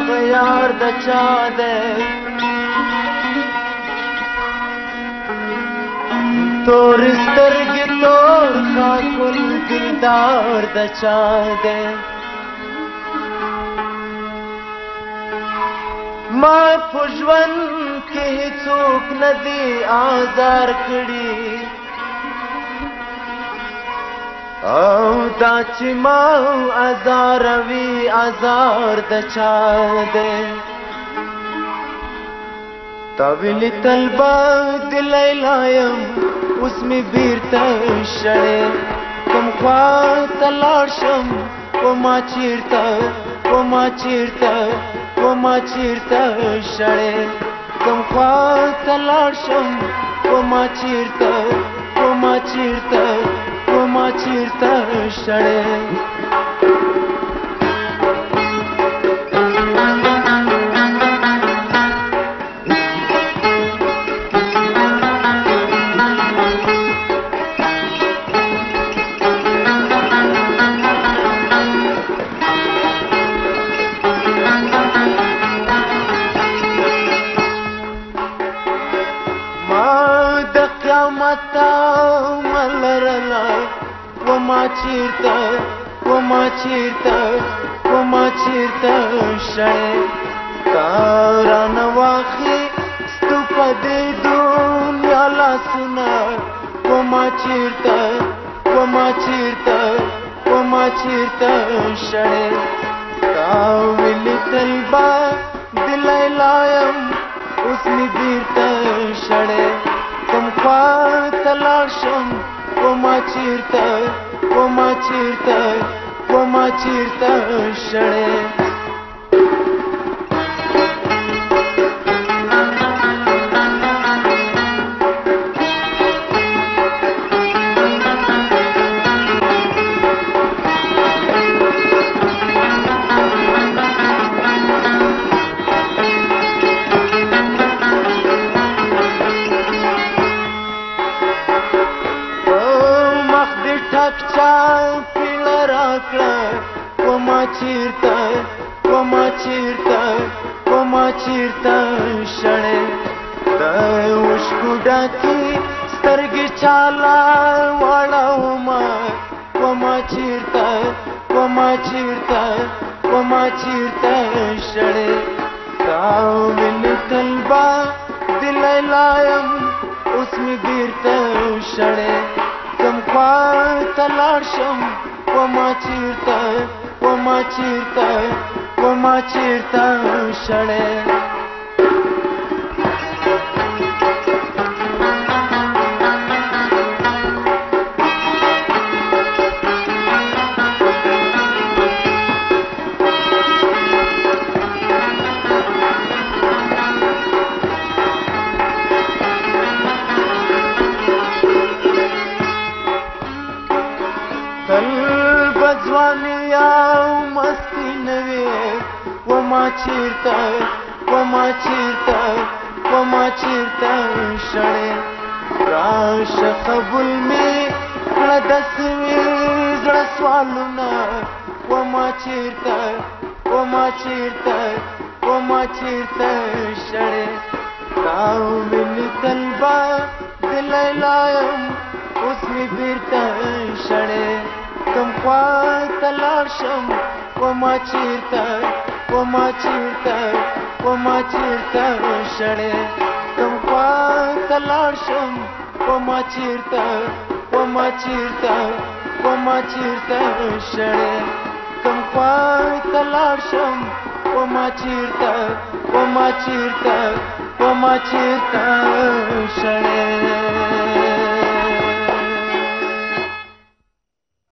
غیار د چا دی تور سترګې تور کاکل دلدار د چا دی ما په ژوند کې هیڅوک نه دی آزار کړي او دا چې ما ازاروي ازار د چا دی تا ویلي تل به د لیلا یم اوس مې بیرته شړې کوم خوا ته لاړ شم وما چیرته شړې کوم خوا ته لاړ شم وما چیرته شړې قیامتا ملرلا وما چیرته شړې تاران واخی ستو په دې دنیا لاسونه وما چیرته شړې تا ویلي تل به د لیلا یم اوس مې بیرته شړې کوم خوا ته لاړ شم وما چیرته شړې چا پیړه راکړه وما چیرته شړې د اوښکو ډکې سترګې چاله واړومه وما چیرته شړې تا ویلي تل به د لیلا یم اوس مې بیرته شړې کوم خوا ته لاړ شم وما چیرته شړې تل بځواني او مستی نوي وما چیرته شړې راشه قبول مې کړه د سوي زړه سوالونه وما چیرته شړې تا ویلي تل به د لیلا یم اوس مې بیرته شړې کوم خوا ته لاړ شم وما چیرته شړې کوم خوا ته لاړ شم وما چیرته شړې کوم خوا ته لاړ شم وما چیرته شړې